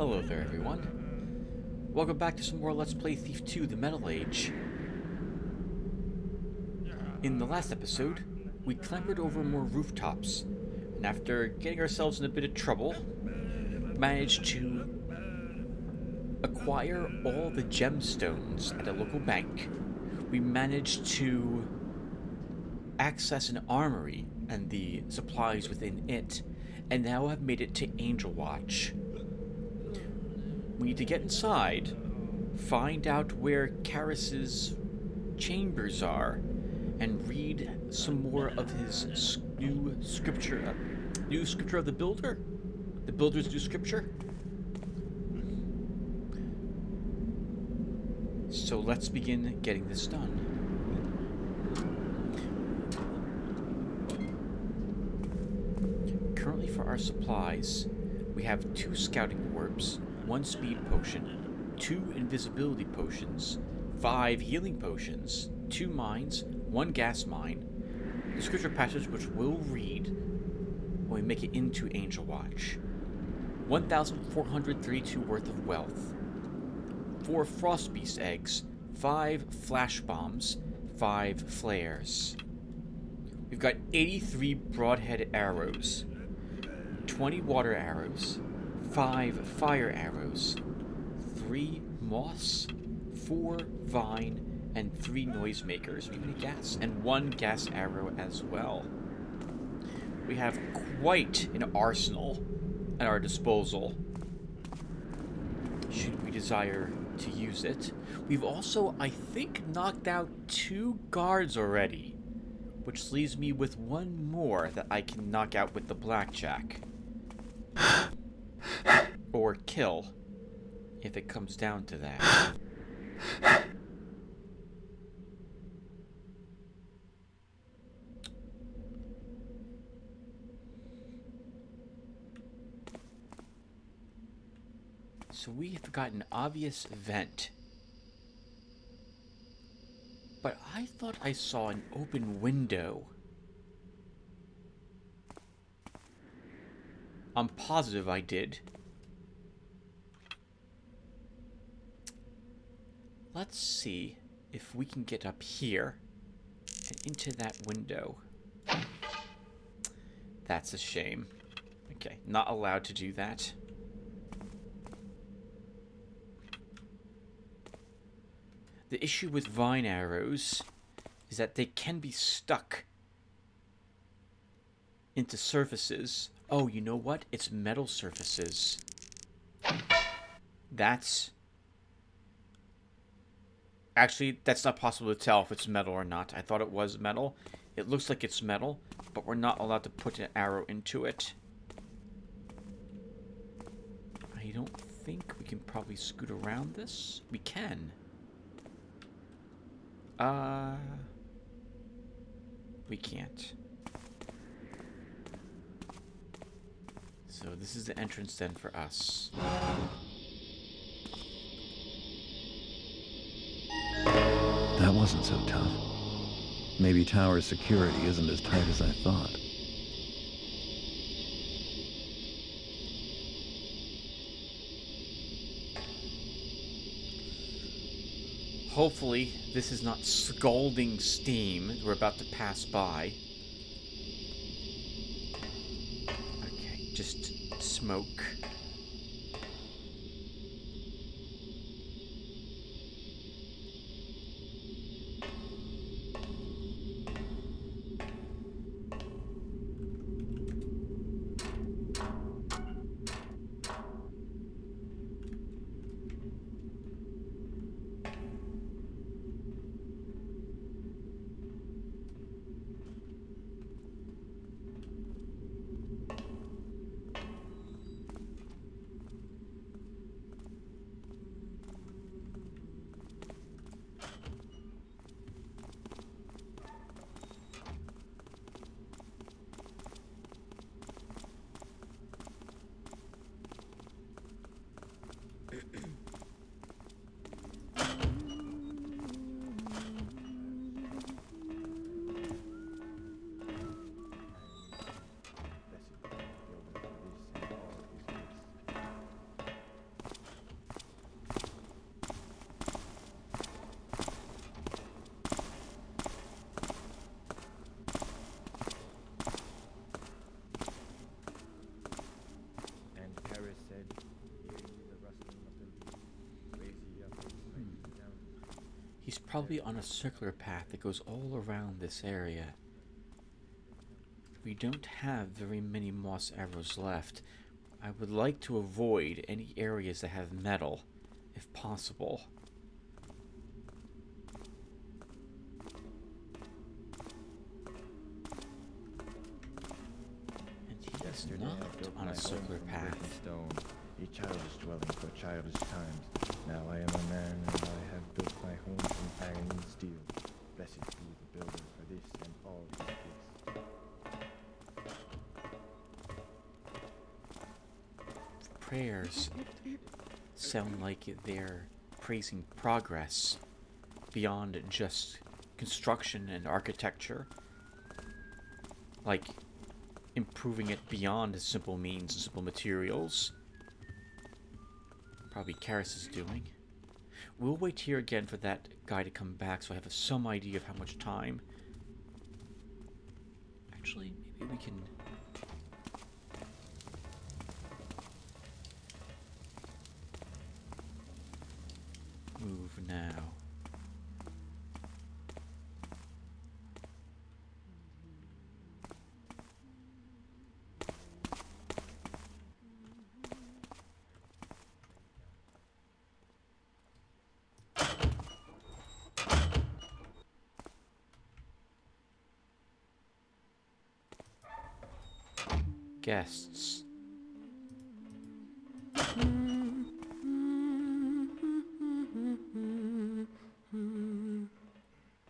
Hello there, everyone. Welcome back to some more Let's Play Thief 2: The Metal Age. In the last episode, we clambered over more rooftops, and after getting ourselves in a bit of trouble, managed to acquire all the gemstones at a local bank. We managed to access an armory and the supplies within it, and now have made it to Angel Watch. We need to get inside, find out where Karis's chambers are, and read some more of his new scripture of the Builder? The Builder's new scripture? So let's begin getting this done. Currently for our supplies, we have 2 scouting orbs, 1 speed potion, 2 invisibility potions, 5 healing potions, 2 mines, 1 gas mine, the scripture passage which we'll read when we make it into Angel Watch, 1,432 worth of wealth, 4 frostbeast eggs, 5 flash bombs, 5 flares. We've got 83 broadhead arrows, 20 water arrows, 5 fire arrows, 3 moss, 4 vine, and 3 noisemakers, even a gas, and 1 gas arrow as well. We have quite an arsenal at our disposal, should we desire to use it. We've also, I think, knocked out 2 guards already, which leaves me with 1 more that I can knock out with the blackjack. Or kill, if it comes down to that. So we have got an obvious vent. But I thought I saw an open window. I'm positive I did. Let's see if we can get up here and into that window. That's a shame. Okay, not allowed to do that. The issue with vine arrows is that they can be stuck into surfaces. Oh, you know what? It's metal surfaces. Actually, that's not possible to tell if it's metal or not. I thought it was metal. It looks like it's metal, but we're not allowed to put an arrow into it. I don't think we can probably scoot around this. We can. We can't. So this is the entrance then for us. That wasn't so tough. Maybe tower security isn't as tight as I thought. Hopefully, this is not scalding steam we're about to pass by. Okay, just smoke. probably on a circular path that goes all around this area. We don't have very many moss arrows left. I would like to avoid any areas that have metal, if possible. And he is not on a circular path. A childish dwelling for childish times. Now I am a man, and I have built my home from iron and steel. Blessed be the builder for this and all his gifts. Prayers sound like they're praising progress beyond just construction and architecture. Like improving it beyond simple means and simple materials. Probably Karis is doing. We'll wait here again for that guy to come back so I have some idea of how much time. Actually, maybe we can... move now. Guests.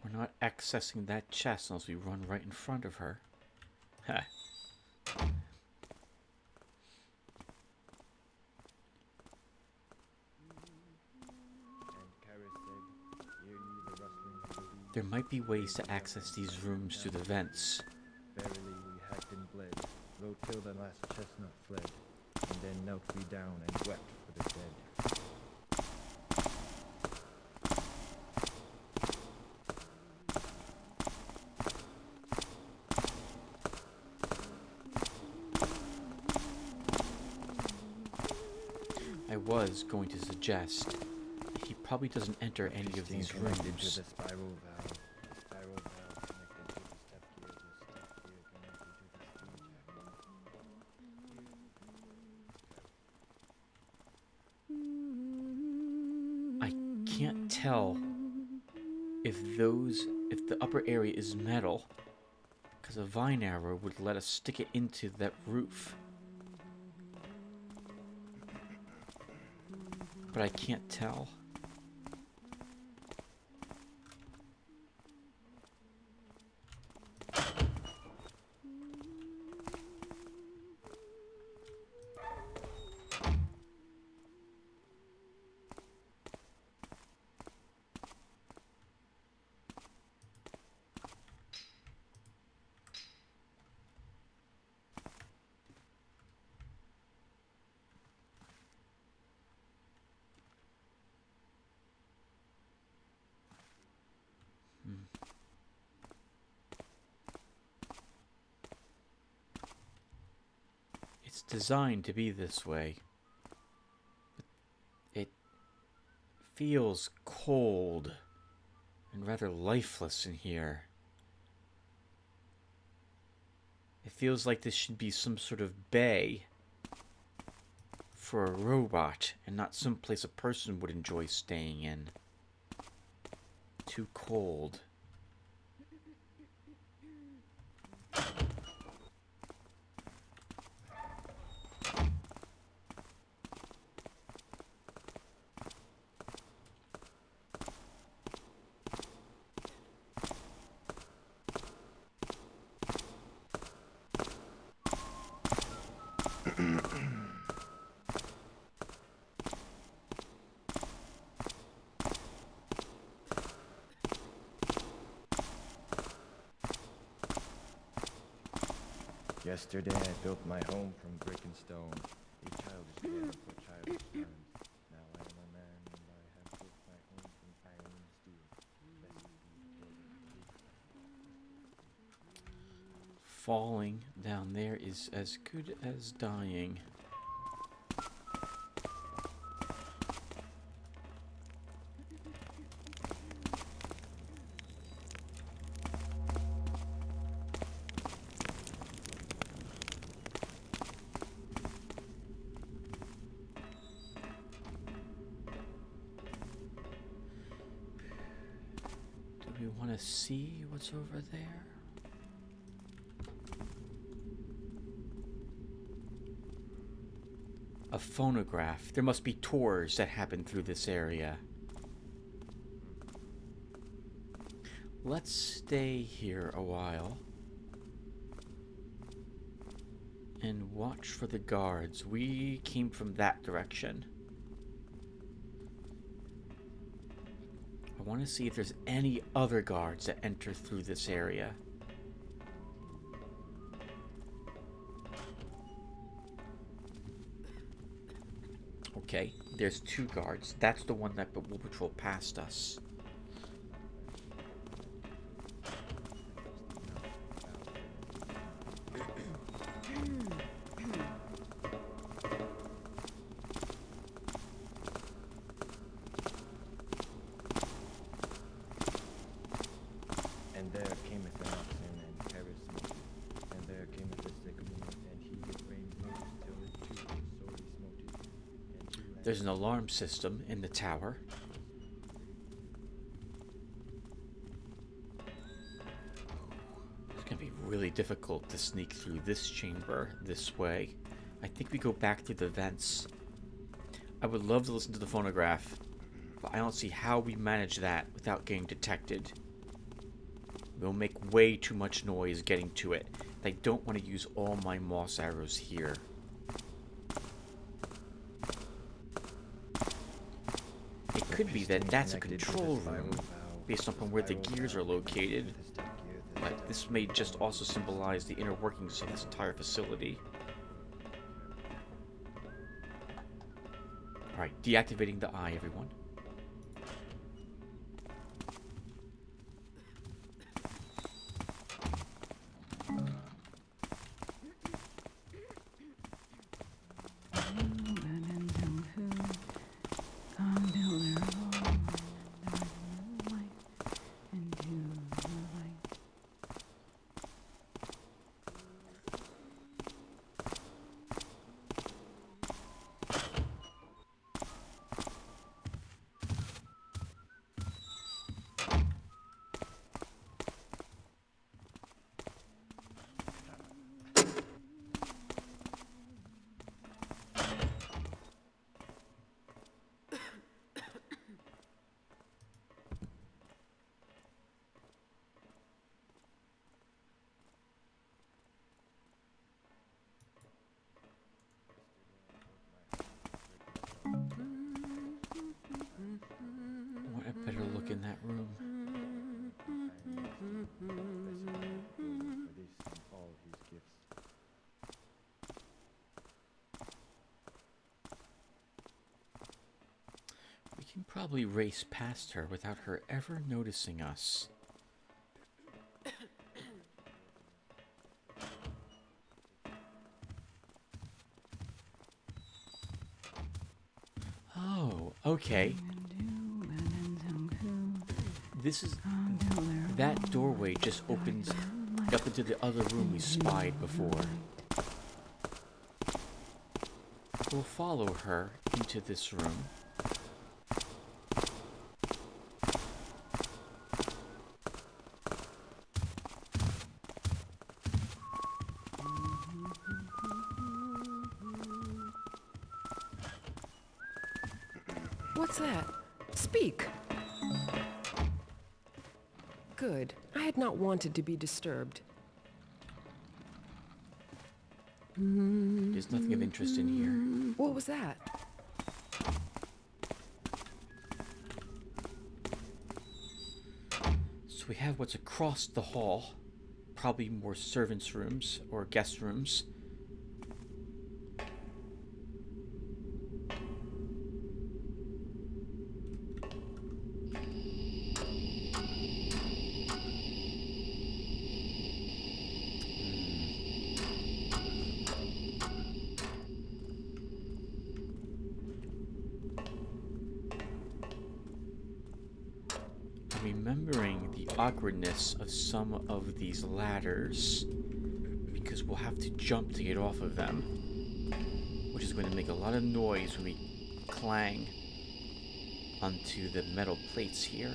We're not accessing that chest unless we run right in front of her. Ha. There might be ways to access these rooms through the vents. Verily we hacked and bled, though till the last chestnut fled, and then knelt we down and wept for the dead. I was going to suggest he probably doesn't enter any of these rooms. To the spiral valve. The spiral valve connected to the step gear. The step gear connected to the steam jack. I can't tell if the upper area is metal, because a vine arrow would let us stick it into that roof. But I can't tell. It's designed to be this way. But it feels cold and rather lifeless in here. It feels like this should be some sort of bay for a robot and not some place a person would enjoy staying in. Too cold. Yesterday I built my home from brick and stone, a childish dwelling for childish times. Now I am a man, and I have built my home from iron and steel. Blessed be the builder. Falling down there is as good as dying. see what's over there. A phonograph. There must be tours that happen through this area. Let's stay here a while and watch for the guards. We came from that direction. I want to see if there's any other guards that enter through this area. Okay, there's 2 guards. That's the one that will patrol past us. And there cameth an oxen, and Paris smote it. And there cameth a sycamore, and he did rain blows till it too was sorely smoted. And two There's an alarm system in the tower. It's gonna be really difficult to sneak through this chamber this way. I think we go back through the vents. I would love to listen to the phonograph, but I don't see how we manage that without getting detected. We'll make way too much noise getting to it. I don't want to use all my moss arrows here. It could be that that's a control room, based upon where the gears are located, but this may just also symbolize the inner workings of this entire facility. Alright, deactivating the eye, everyone. I want a better look in that room. for this and all his gifts. We can probably race past her without her ever noticing us. Oh, okay. This is... That doorway just opens up into the other room we spied before. We'll follow her into this room. What's that? Speak! Good. I had not wanted to be disturbed. There's nothing of interest in here. What was that? So we have what's across the hall. Probably more servants' rooms or guest rooms. Remembering the awkwardness of some of these ladders, because we'll have to jump to get off of them, which is going to make a lot of noise when we clang onto the metal plates here.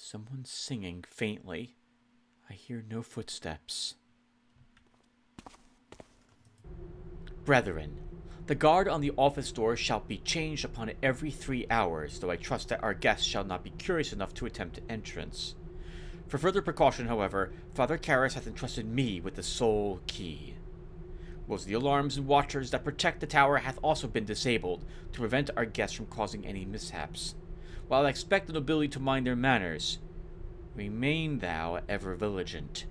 Someone's singing faintly. I hear no footsteps. Brethren, the guard on the office door shall be changed upon every 3 hours, though I trust that our guests shall not be curious enough to attempt entrance. For further precaution, however, Father Karras hath entrusted me with the sole key. Most of the alarms and watchers that protect the tower hath also been disabled, to prevent our guests from causing any mishaps. While I expect the nobility to mind their manners, remain thou ever vigilant.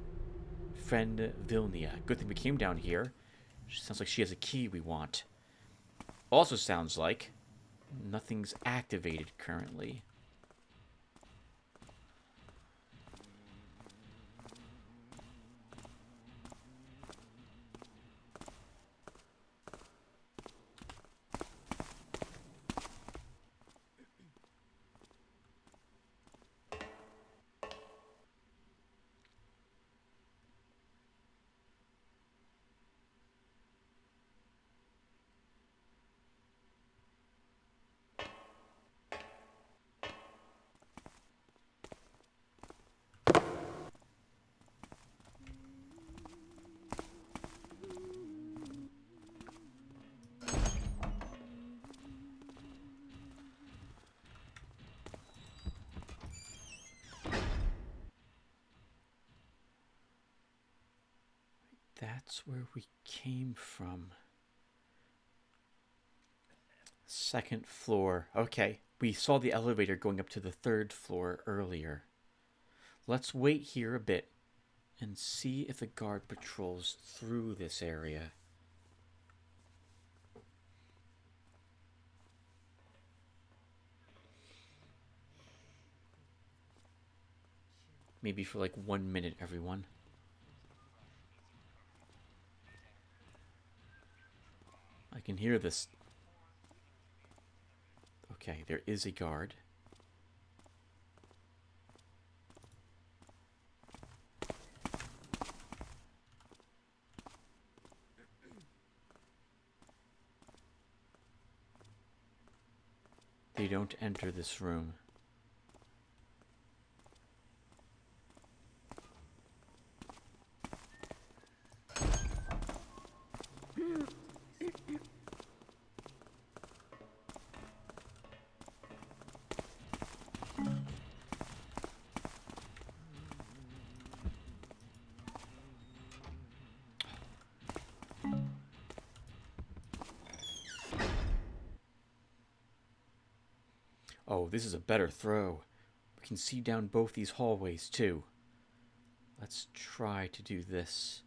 Friend Vilnia. Good thing we came down here. Sounds like she has a key we want. Also sounds like nothing's activated currently. That's where we came from. Second floor. Okay, we saw the elevator going up to the 3rd floor earlier. Let's wait here a bit and see if a guard patrols through this area. Maybe for like 1 minute, everyone. I can hear this. Okay, there is a guard. They don't enter this room. Oh, this is a better throw. We can see down both these hallways, too. Let's try to do this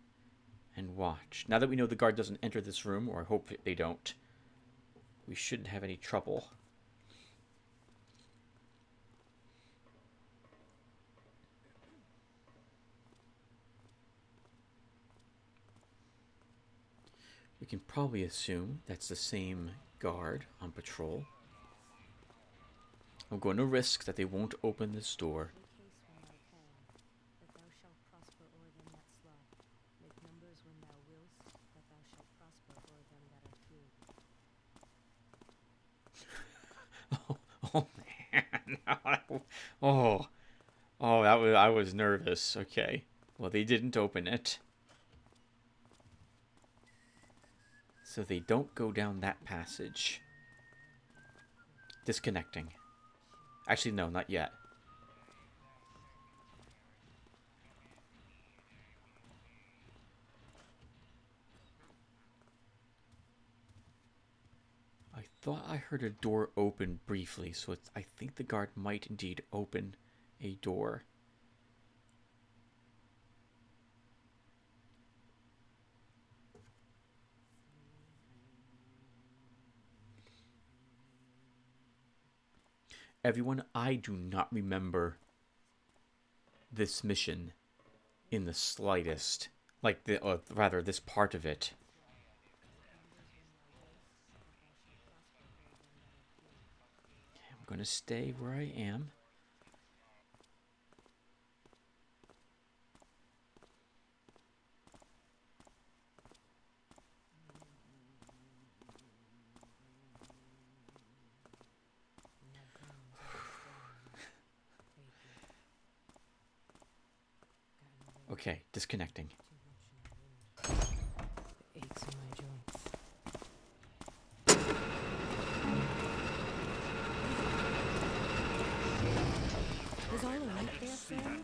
and watch. Now that we know the guard doesn't enter this room, or I hope they don't, we shouldn't have any trouble. We can probably assume that's the same guard on patrol. I'm going to risk that they won't open this door. Oh man. Oh, I was nervous. Okay. Well, they didn't open it. So they don't go down that passage. Disconnecting. Actually, no, not yet. I thought I heard a door open briefly, so I think the guard might indeed open a door. Everyone, I do not remember this mission in the slightest. Like, rather, this part of it. I'm going to stay where I am. Okay, disconnecting. Aches in my joints. Is all right there, friend?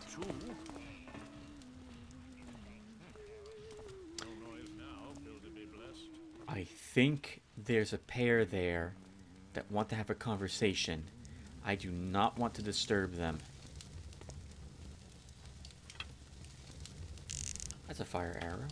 I think there's a pair there that want to have a conversation. I do not want to disturb them. That's a fire arrow.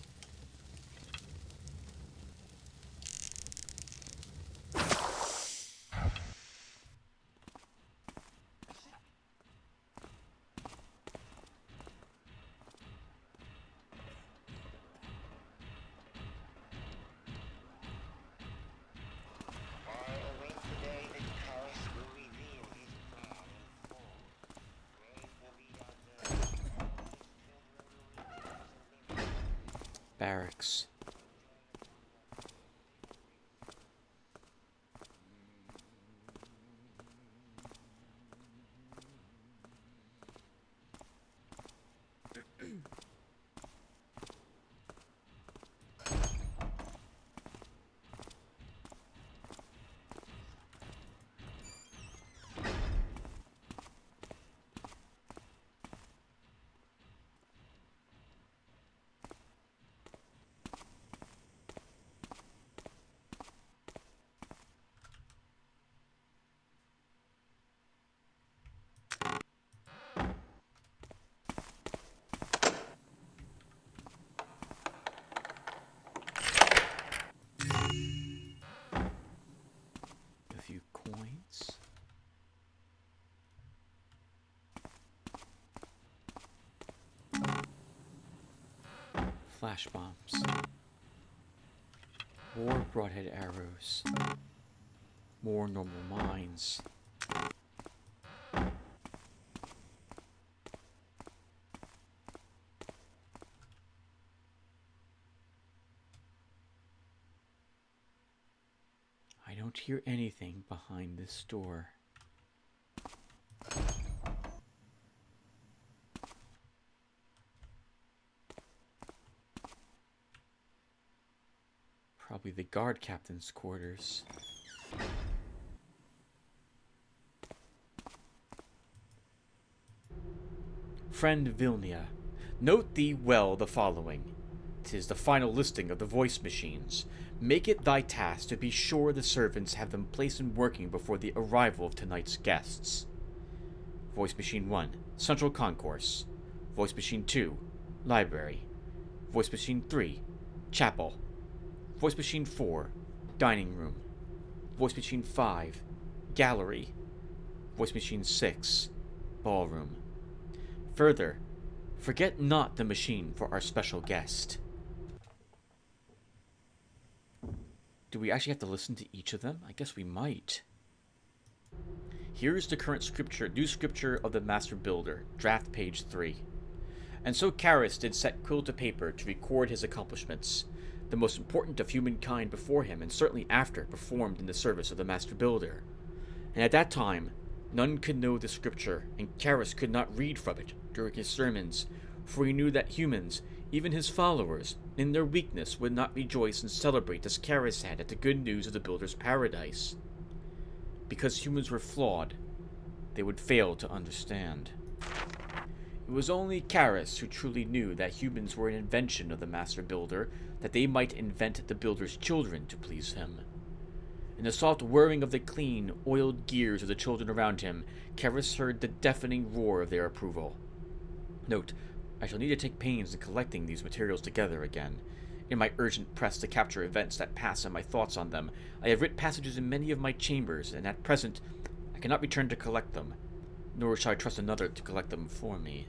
Barracks. A few coins. Flash bombs. More broadhead arrows. More normal mines. I don't hear anything behind this door. Probably the guard captain's quarters. Friend Vilnia, note thee well the following. 'Tis the final listing of the voice machines. Make it thy task to be sure the servants have them placed and working before the arrival of tonight's guests. Voice Machine 1, Central Concourse. Voice Machine 2, Library. Voice Machine 3, Chapel. Voice Machine 4, Dining Room. Voice Machine 5, Gallery. Voice Machine 6, Ballroom. Further, forget not the machine for our special guest. Do we actually have to listen to each of them? I guess we might. Here is the current scripture, new scripture of the Master Builder, draft page 3. And so Karis did set quill to paper to record his accomplishments, the most important of humankind before him, and certainly after, performed in the service of the Master Builder. And at that time, none could know the scripture, and Karis could not read from it during his sermons, for he knew that humans, even his followers, in their weakness would not rejoice and celebrate as Karis had at the good news of the Builder's paradise. Because humans were flawed, they would fail to understand. It was only Karis who truly knew that humans were an invention of the Master Builder, that they might invent the Builder's children to please him. In the soft whirring of the clean, oiled gears of the children around him, Karis heard the deafening roar of their approval. Note, I shall need to take pains in collecting these materials together again. In my urgent press to capture events that pass and my thoughts on them, I have writ passages in many of my chambers, and at present I cannot return to collect them, nor shall I trust another to collect them for me.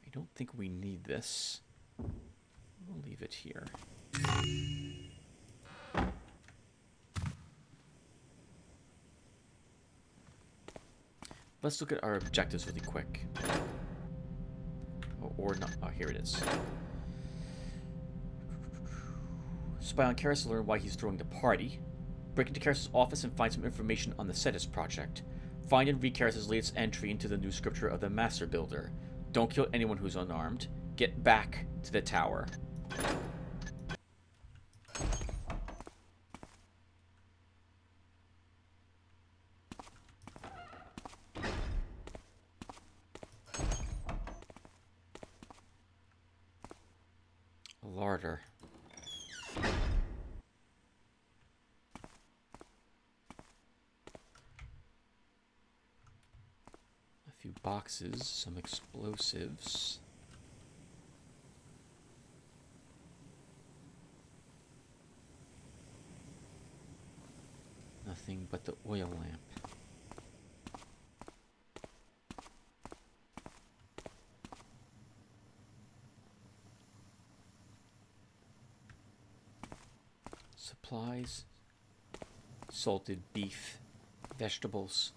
I don't think we need this. We'll leave it here. Let's look at our objectives really quick. Or not. Oh, here it is. Spy on Karis to learn why he's throwing the party. Break into Karis' office and find some information on the Cetus project. Find and read Karis' latest entry into the new scripture of the Master Builder. Don't kill anyone who's unarmed. Get back to the tower. A larder. A few boxes, some explosives. Nothing but the oil lamp. Supplies. Salted beef. Vegetables.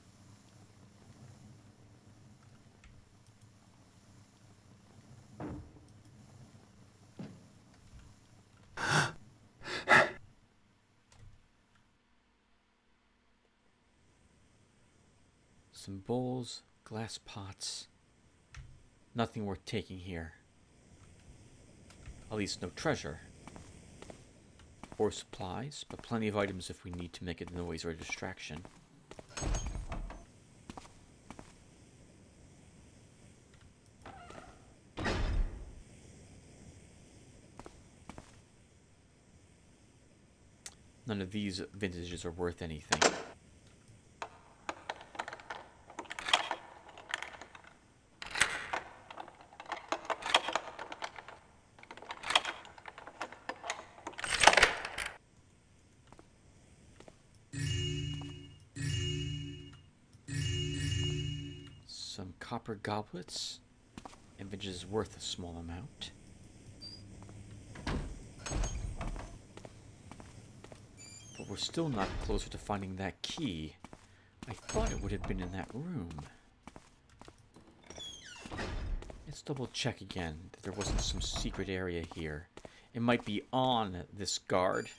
Some bowls, glass pots. Nothing worth taking here. At least no treasure. Or supplies, but plenty of items if we need to make a noise or a distraction. None of these vintages are worth anything. Some copper goblets. Vintage is worth a small amount. But we're still not closer to finding that key. I thought it would have been in that room. Let's double check again that there wasn't some secret area here. It might be on this guard.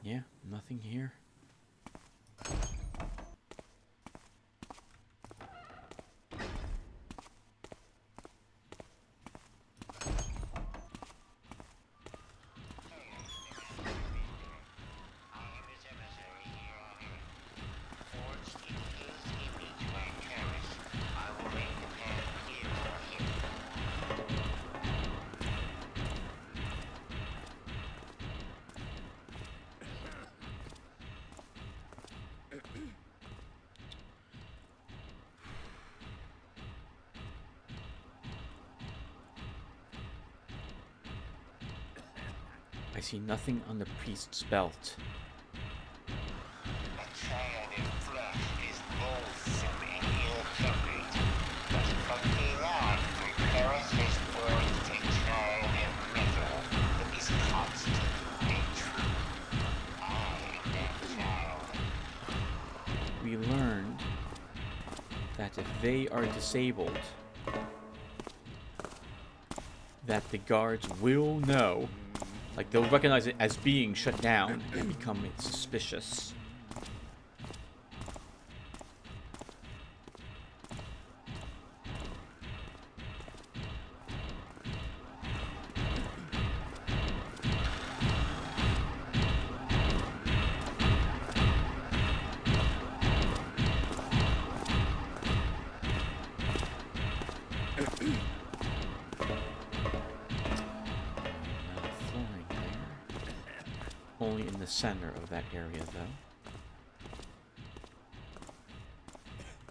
Yeah, nothing here. I see nothing on the priest's belt. A child in flesh is loathsome and ill-tempered, but from beyond prepareth his words a child in metal that is constant and true. I am that child. We learned that if they are disabled, that the guards will know. Like, they'll recognize it as being shut down and become suspicious. Only in the center of that area, though.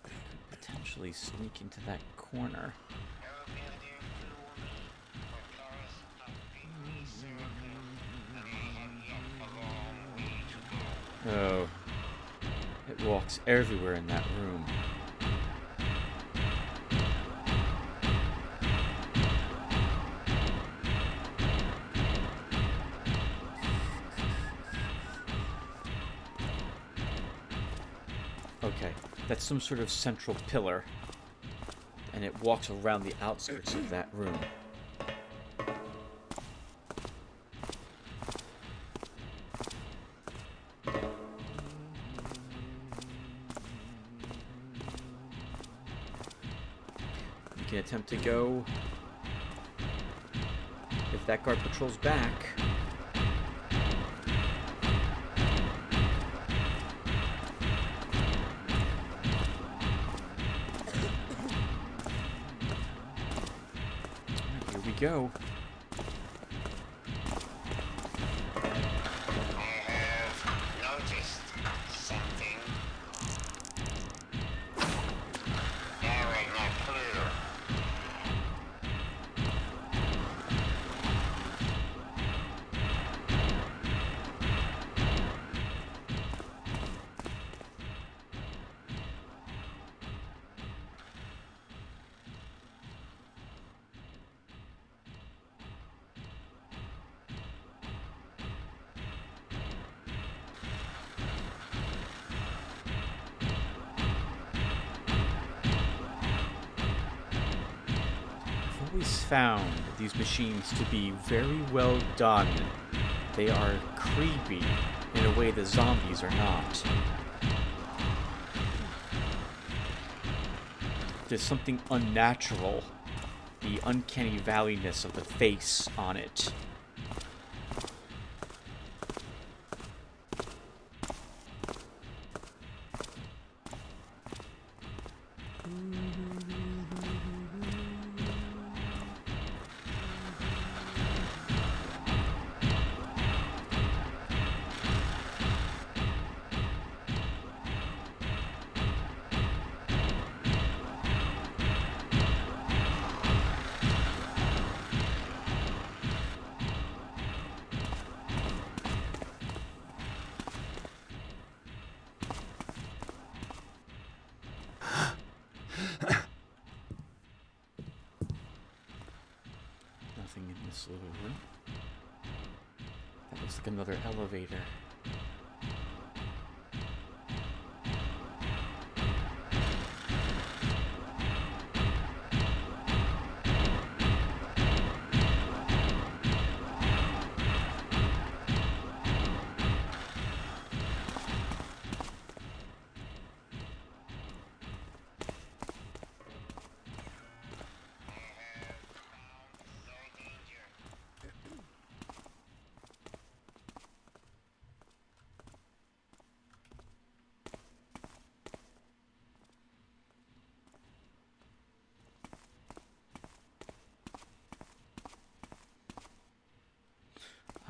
Could potentially sneak into that corner. Oh. It walks everywhere in that room. Okay, that's some sort of central pillar. and it walks around the outskirts of that room. You can attempt to go if that guard patrols back. Here we go. I have noticed something. There ain't no clue. I've always found these machines to be very well done. They are creepy in a way the zombies are not. There's something unnatural, the uncanny valleyness of the face on it. Nothing in this little room. That looks like another elevator.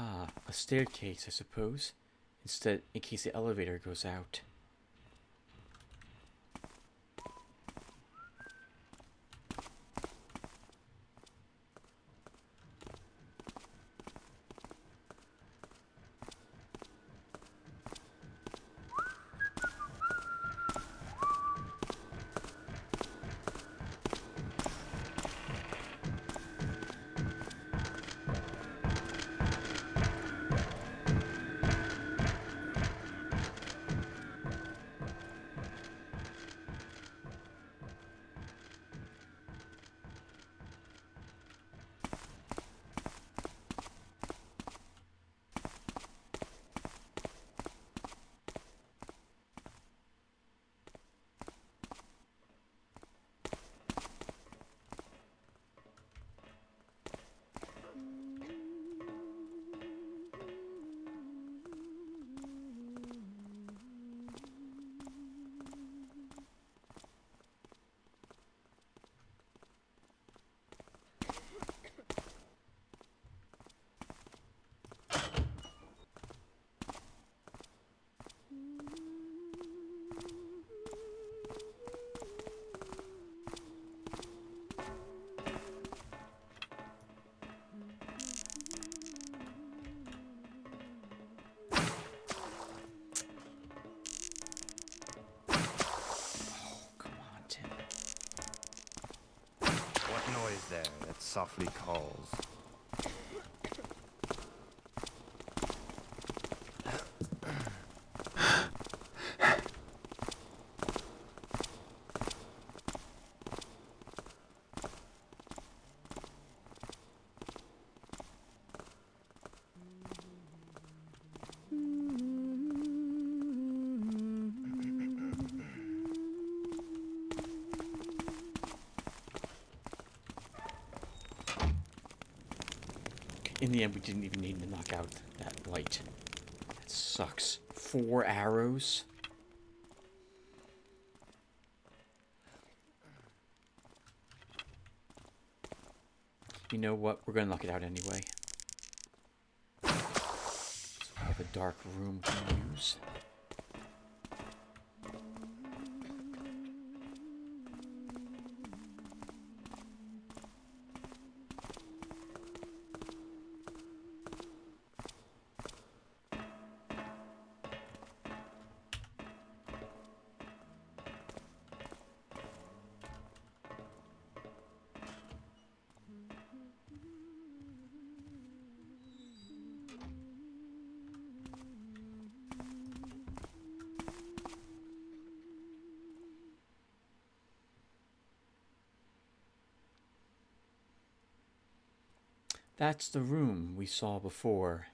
Ah, a staircase, I suppose. Instead, in case the elevator goes out. There that softly calls. In the end, we didn't even need to knock out that blight. That sucks. 4 arrows? You know what? We're gonna knock it out anyway. So we have a dark room to use. That's the room we saw before.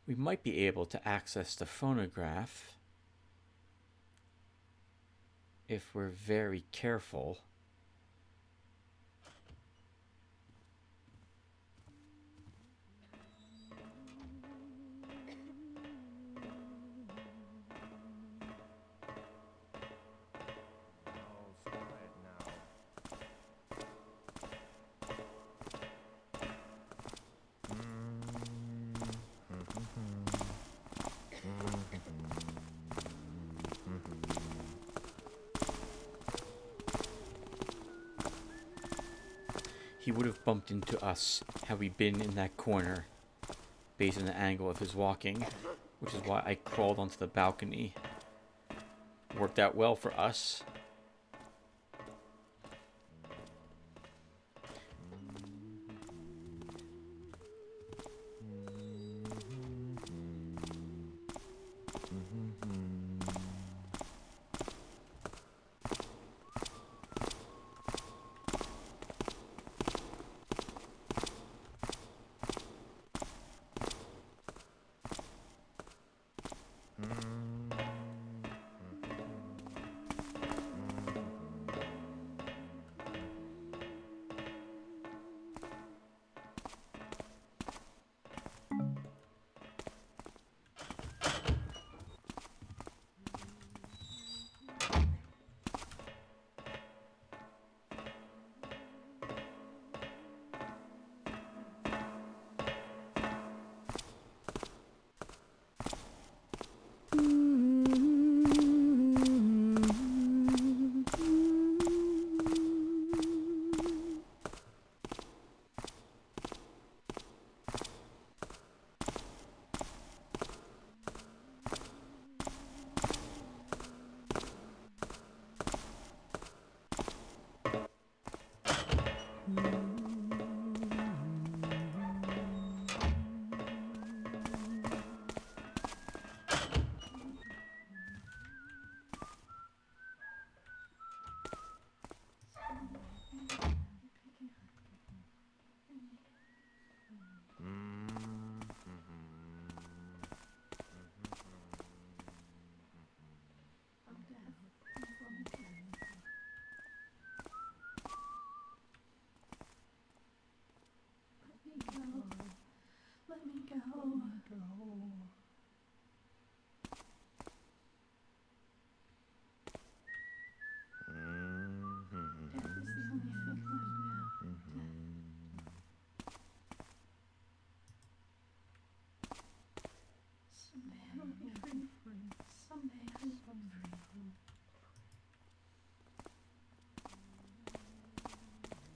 We might be able to access the phonograph if we're very careful. He would have bumped into us had we been in that corner based on the angle of his walking, which is why I crawled onto the balcony. Worked out well for us.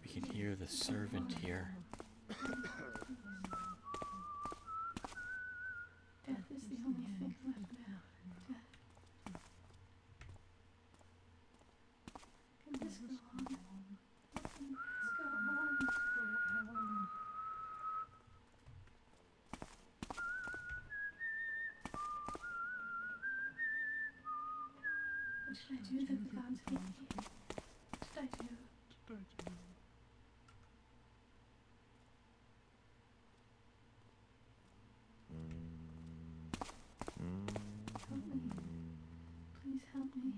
We can hear the servant here. Death is the only thing left now. Death. Can this go on? Can this go on? What should I do that the gods hate me? What did I do? Help me. Please help me.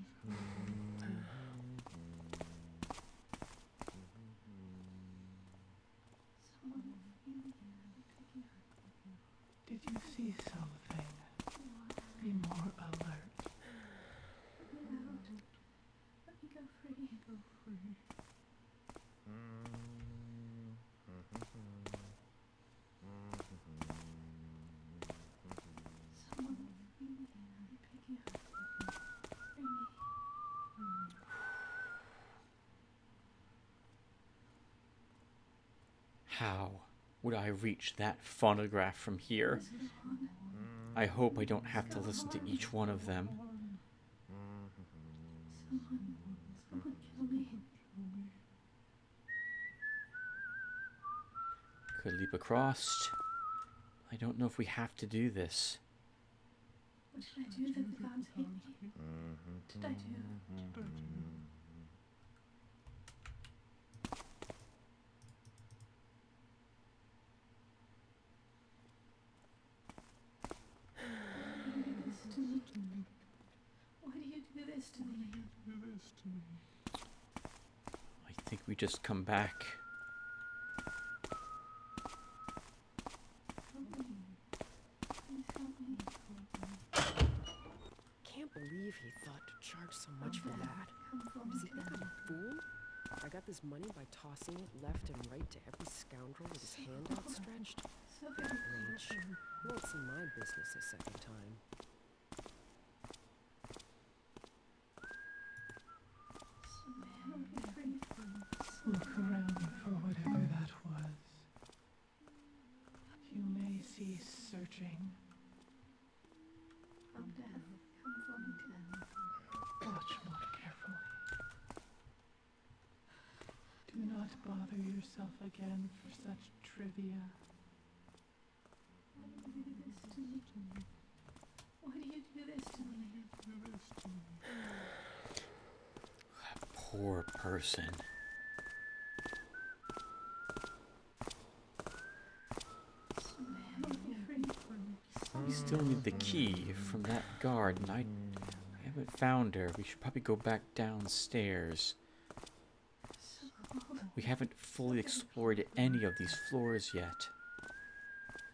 How would I reach that phonograph from here? I hope I don't have to listen to each one of them. Someone kill me. Could leap across. I don't know if we have to do this. What did I do that the gods hate me? What did I do? Why do you do this to me? I think we just come back. Please help me. Can't believe he thought to charge so much for that. Come for me, Does he think I'm Dad. a fool? I got this money by tossing it left and right to every scoundrel with his hand outstretched. So very Rich. Won't see my business a second time. So may I be free from Look around for whatever that was. You may cease searching. from death. Come for me, Dad. Watch more carefully. Do not bother yourself again for such trivia. Why do you do this to me? Why do you do this to me? Poor person. So may I be free from We still need the key from that guard, and I haven't found her. We should probably go back downstairs. so cold. We haven't fully explored any of these floors yet.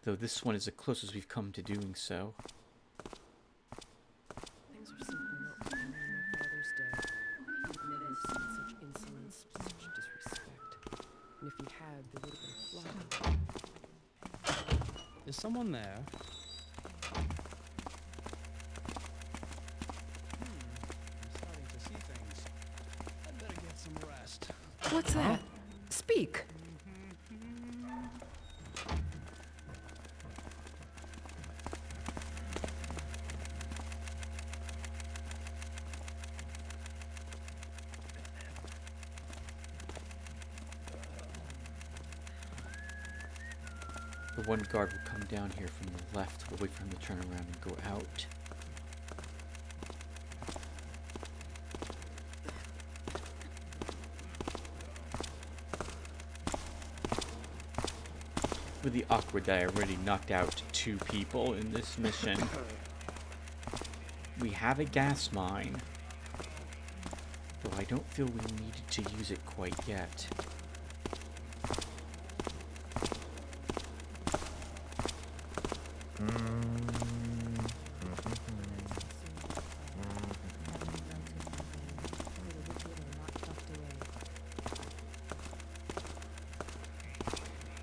Though this one is the closest we've come to doing so. Things are simply not planning my father's day. Why do you do this to me? Such insolence, such disrespect. And if he had, there would have been flooding. Is someone there? I'm starting to see things. I'd better get some rest. What's that? Speak! The one guard will come down here from the left. We'll wait for him to turn around and go out. Really awkward that I already knocked out 2 people in this mission. We have a gas mine, though I don't feel we needed to use it quite yet.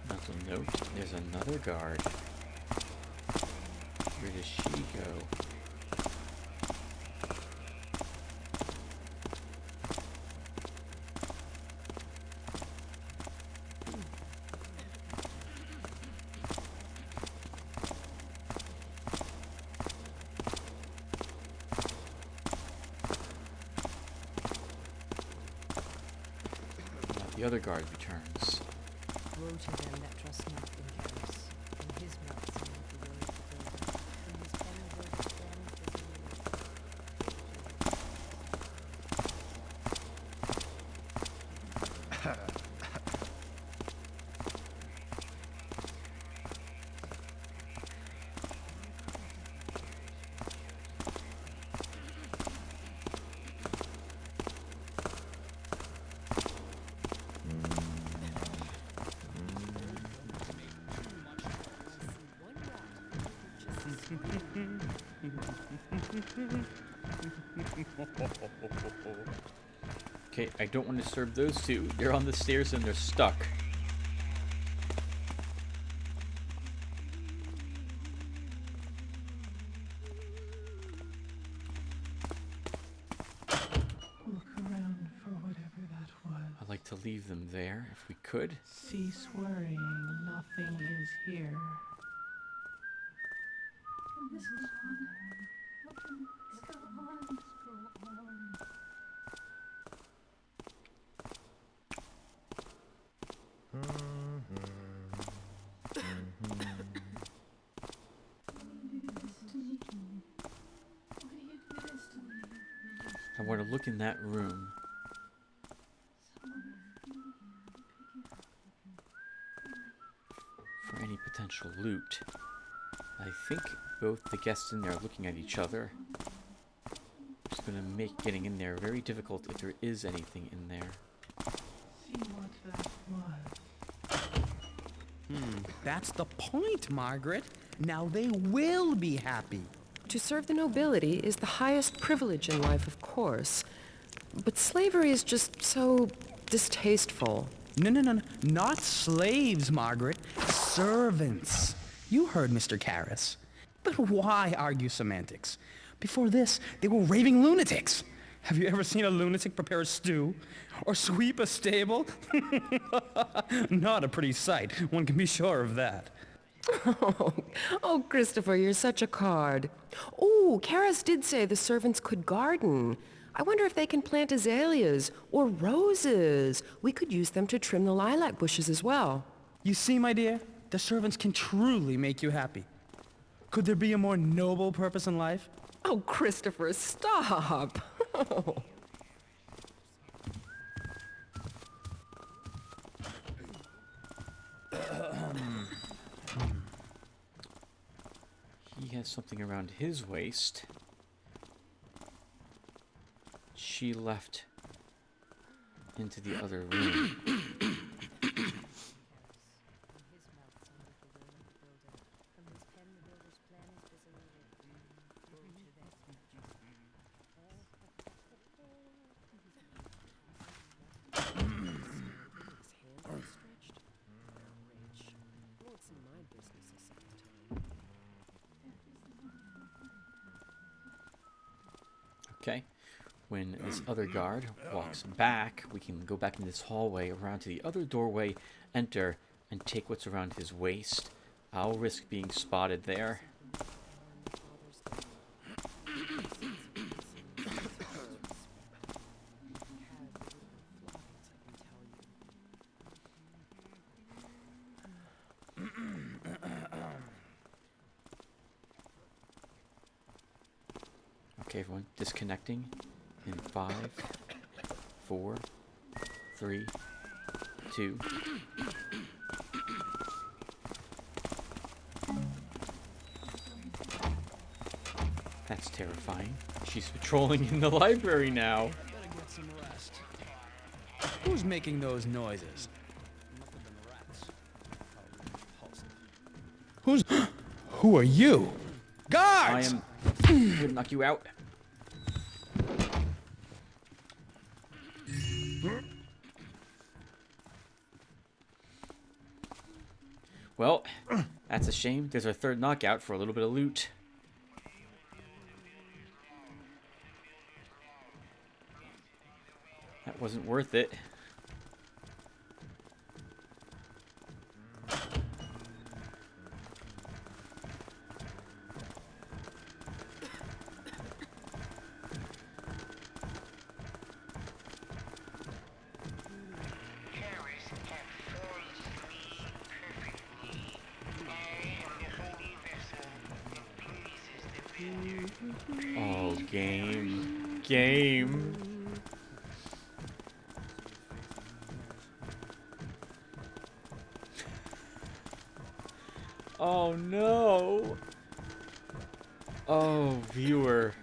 Mental note, there's another guard. Where does she go? Now the other guard returns. Woe to them that trust not in Garrett. In his mouth seemeth the word of the builder. In his pen the word of damned is the Okay, I don't want to disturb those 2. They're on the stairs and they're stuck. Look around for whatever that was. I like to leave them there if we could. Cease worrying. Nothing is here. Can this go on? What can this go on? Why do you do this to me? Why do you do this to me? I want to look in that room. Someone pick it up. For any potential loot. I think both the guests in there are looking at each other. It's going to make getting in there very difficult if there is anything in there. See what that was. That's the point, Margaret. Now they will be happy. To serve the nobility is the highest privilege in life, of course. But slavery is just so distasteful. No. Not slaves, Margaret. Servants. You heard Mr. Karras. But why argue semantics? Before this, they were raving lunatics. Have you ever seen a lunatic prepare a stew? Or sweep a stable? Not a pretty sight, one can be sure of that. Oh, Christopher, you're such a card. Oh, Karras did say the servants could garden. I wonder if they can plant azaleas or roses. We could use them to trim the lilac bushes as well. You see, my dear, the servants can truly make you happy. Could there be a more noble purpose in life? Oh, Christopher, stop. He has something around his waist. She left into the other room. Okay, when this other guard walks back, we can go back in this hallway, around to the other doorway, enter, and take what's around his waist. I'll risk being spotted there. Okay, everyone, disconnecting in 5, 4, 3, 2. That's terrifying. She's patrolling in the library now. Better get some rest. Who's making those noises? Must have been rats. Probably repulsive. Who are you? Guards! I am here to knock you out. Well, that's a shame. There's our third knockout for a little bit of loot. That wasn't worth it. Oh, game. Game. Oh, no. Oh, viewer.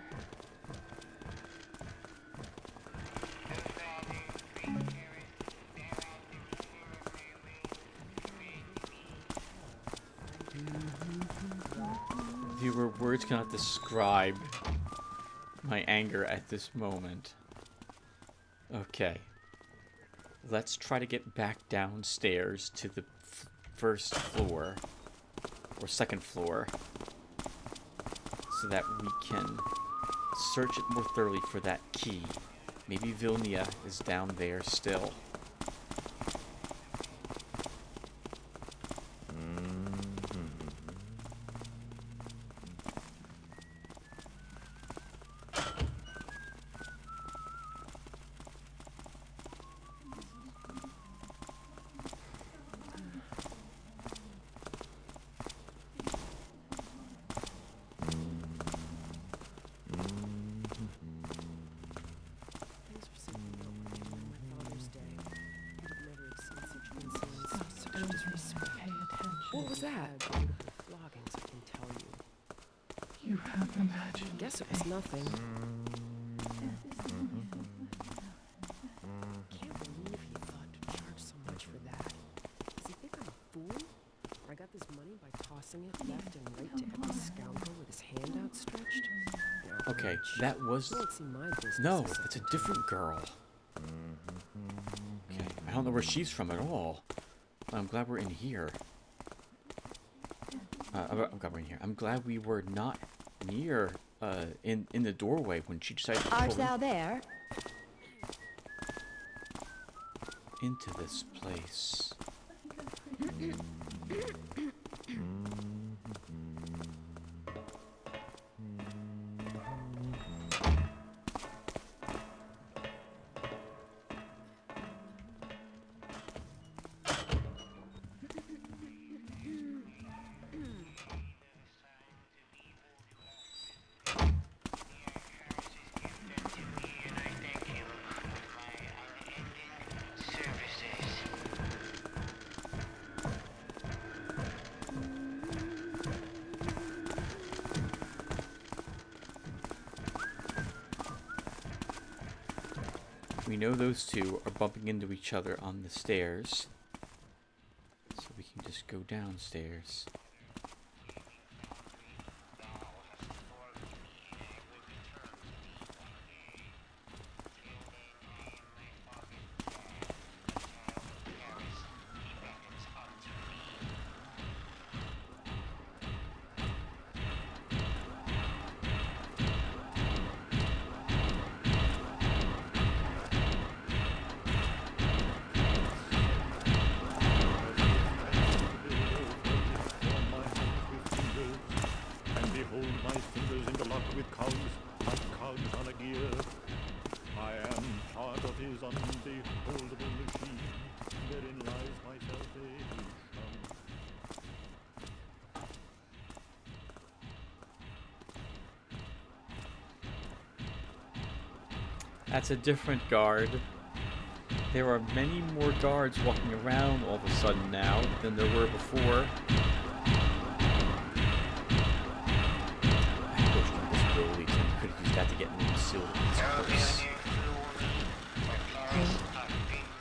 Viewer, words cannot describe my anger at this moment. Okay. Let's try to get back downstairs to the first floor. Or second floor. So that we can search it more thoroughly for that key. Maybe Vilnia is down there still. that? Beautiful floggings, I can tell you. You have imagined. Guess it was nothing. Can't believe he thought to charge so much for that. Does he think I'm a fool? I got this money by tossing it left and right to every scoundrel with his hand outstretched? No, Okay, that was... you won't see my business. No, as that's a different girl. Okay, I don't know where she's from at all. I'm glad we're in here. I'm glad we're in here. I'm glad we were not near, in the doorway when she decided to Art pull thou there? into this place. We know those two are bumping into each other on the stairs, so we can just go downstairs. That's a different guard. There are many more guards walking around all of a sudden now than there were before. Disabilities, and could have used that to get me sealed in this place.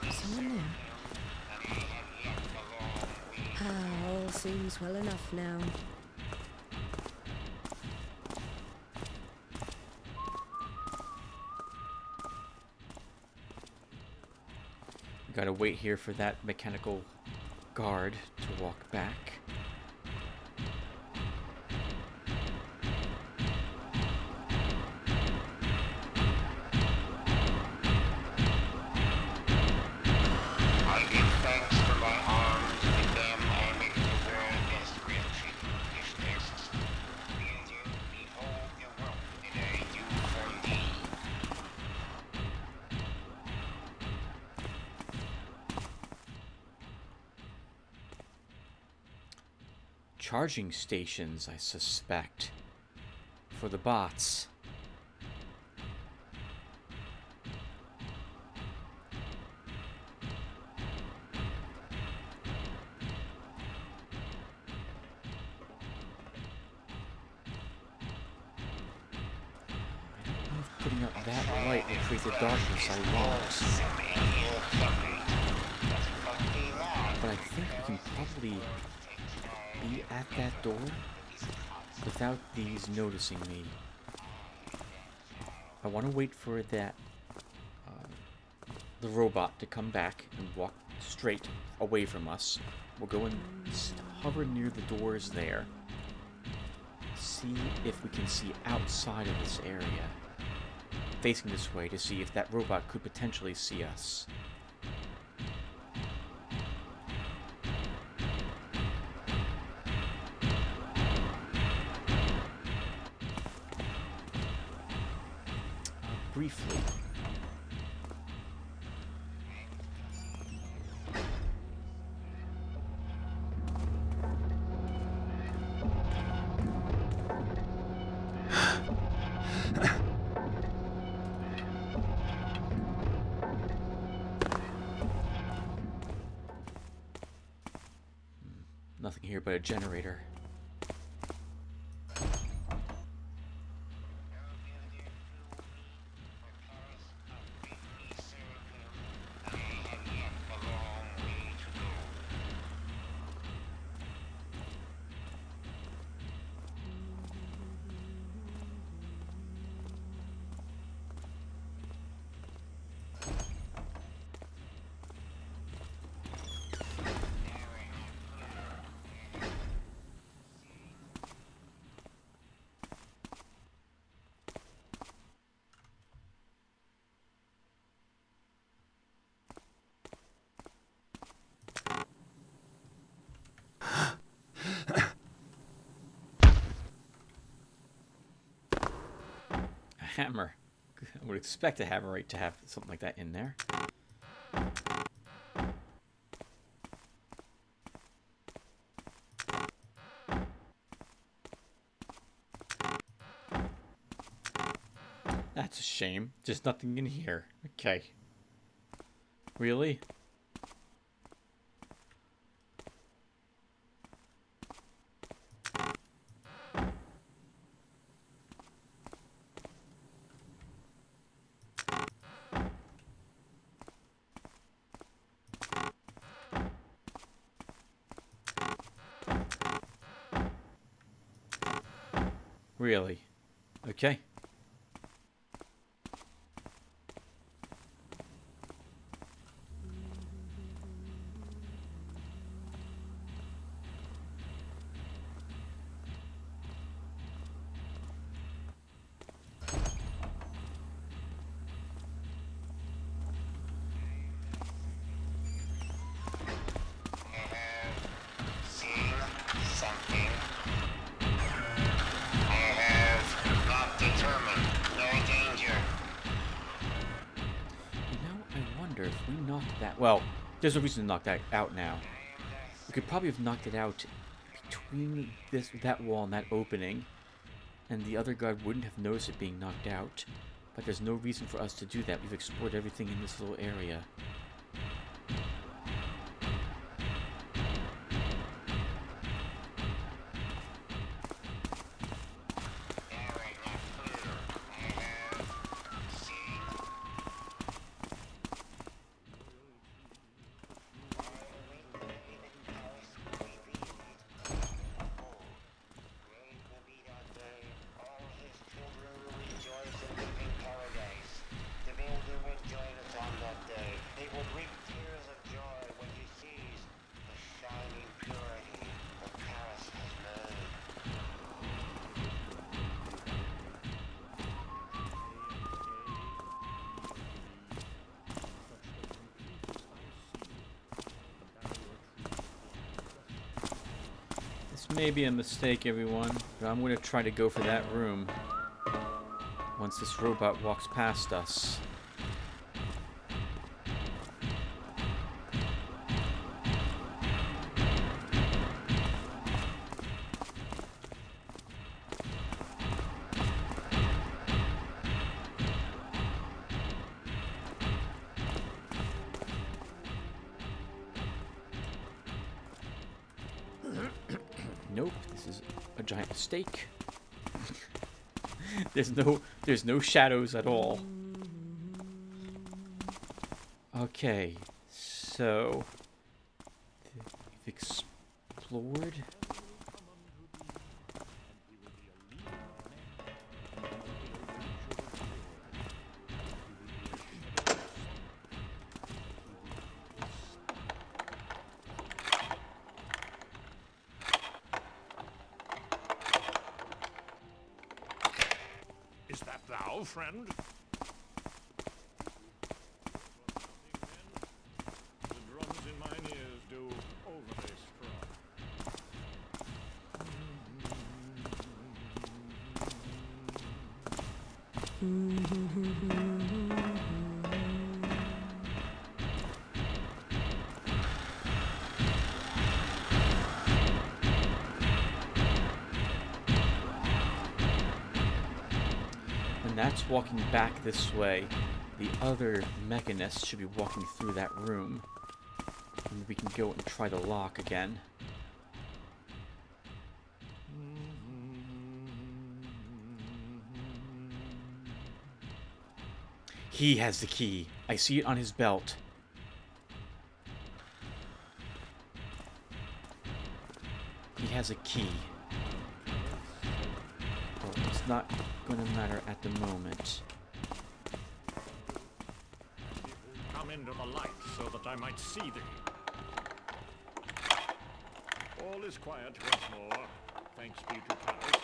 Someone there. All seems well enough now. Gotta wait here for that mechanical guard to walk back. I give thanks for my arms. With them I make the world as rich if next. Will you behold the work that I do for thee? Charging stations, I suspect, for the bots. Putting up that light will create the darkness I want. But I think we can probably be at that door without these noticing me. I want to wait for that the robot to come back and walk straight away from us. We'll go and hover near the doors there. See if we can see outside of this area. Facing this way to see if that robot could potentially see us. Briefly. Nothing here but a generator? Hammer. I would expect a hammerite to have something like that in there. That's a shame. Just nothing in here. Okay. Really? Really? Okay. Well, there's no reason to knock that out now. We could probably have knocked it out between that wall and that opening, and the other guard wouldn't have noticed it being knocked out. But there's no reason for us to do that. We've explored everything in this little area. May be a mistake, everyone, but I'm going to try to go for that room once this robot walks past us. Nope, this is a giant mistake. there's no shadows at all. Okay, so we've explored. Is that thou, friend? The drums in mine ears do overly And that's walking back this way. The other mechanist should be walking through that room. And we can go and try the lock again. He has the key. I see it on his belt. He has a key. Well, it's not going to matter at the moment. Come into the light so that I might see thee. All is quiet once more. Thanks be to Paris.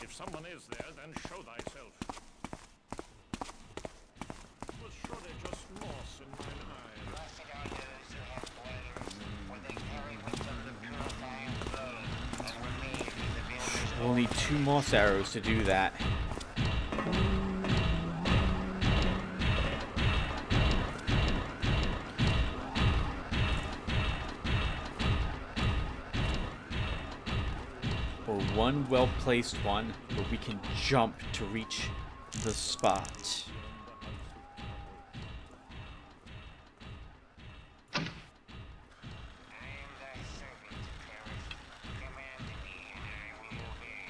If someone is there, then show thyself. It was surely just moss in mine eyes. Blessed are those who have flares, for they carry with them the purifying blood, and remain in the builder's We'll need 2 moss arrows to do that. Or 1 well-placed one where we can jump to reach the spot. I am thy servant, Paris. Command me, and I will obey.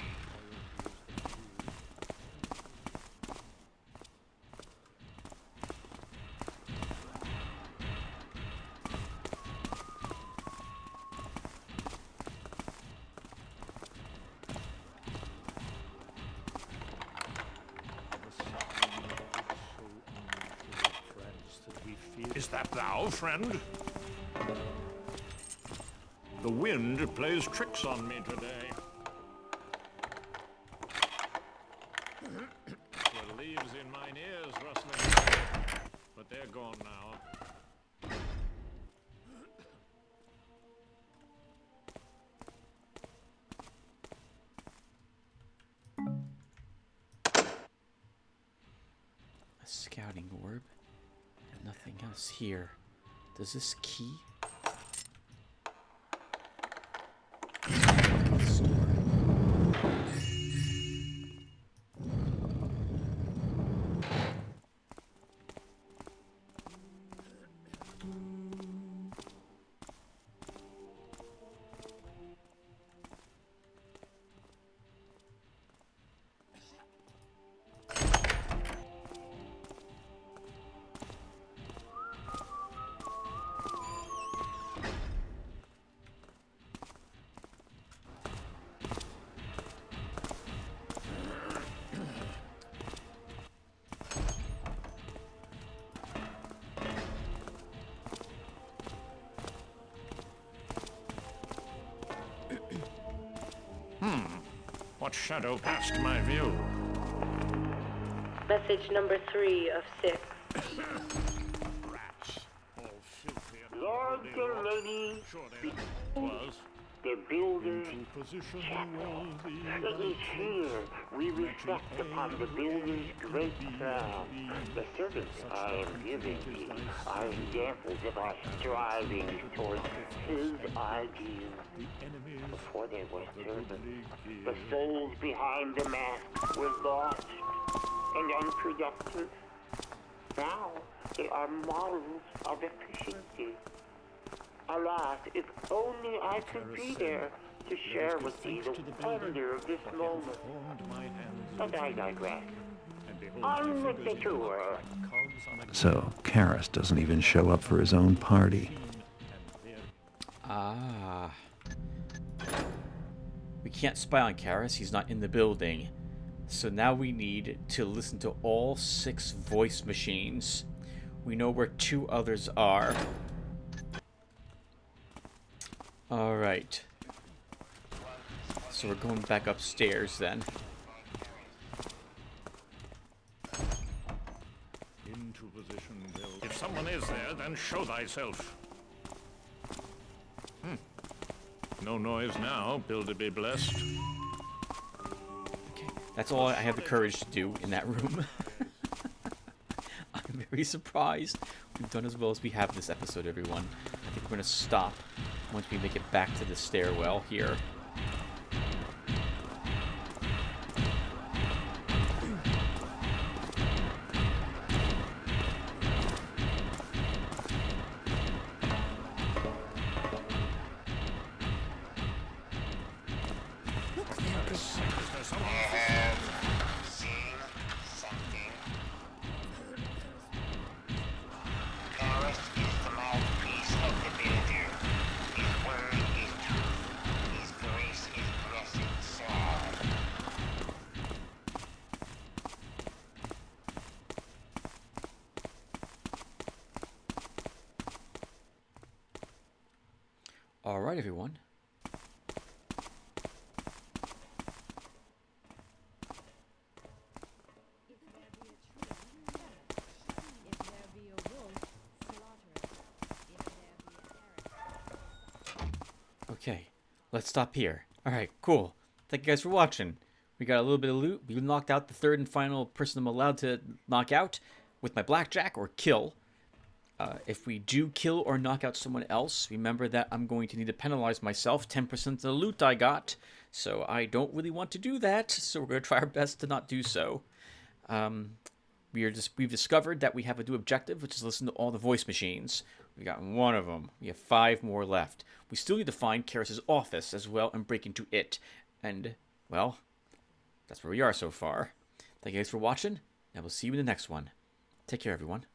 Is that thou, friend? The wind plays tricks on me today. The leaves in mine ears rustling, but they're gone now. A scouting orb. And nothing else here. Does this key? What shadow passed my view? Message number 3 of 6. Rats, all filthy and Lords bloody and rot. ladies, Sure they was. the builder's Into position chapel. worthy It is here we reflect upon the builder's great plan. The service I am giving thee are examples of our striving towards his ideals. Before they were servants, the souls behind the mask were lost and unproductive. Now they are models of efficiency. Alas, if only I could be there to share with thee the wonder of this moment. But I digress. On with the tour. So, Karras doesn't even show up for his own party. Ah. We can't spy on Karras, he's not in the building. So now we need to listen to all 6 voice machines. We know where 2 others are. Alright. So we're going back upstairs then. Into position, Bill. If someone is there, then show thyself. No noise now, Bill to be blessed. Okay, that's all I have the courage to do in that room. I'm very surprised we've done as well as we have this episode, everyone. I think we're going to stop once we make it back to the stairwell here. Alright, everyone. If there be a wolf, slaughter it. If there be a parrot. Okay, let's stop here. Alright, cool. Thank you guys for watching. We got a little bit of loot. We knocked out the third and final person I'm allowed to knock out with my blackjack or kill. If we do kill or knock out someone else, remember that I'm going to need to penalize myself 10% of the loot I got. So I don't really want to do that, so we're going to try our best to not do so. We've discovered that we have a new objective, which is listen to all the voice machines. We got one of them. We have 5 more left. We still need to find Karis's office as well and break into it. And, well, that's where we are so far. Thank you guys for watching, and we'll see you in the next one. Take care, everyone.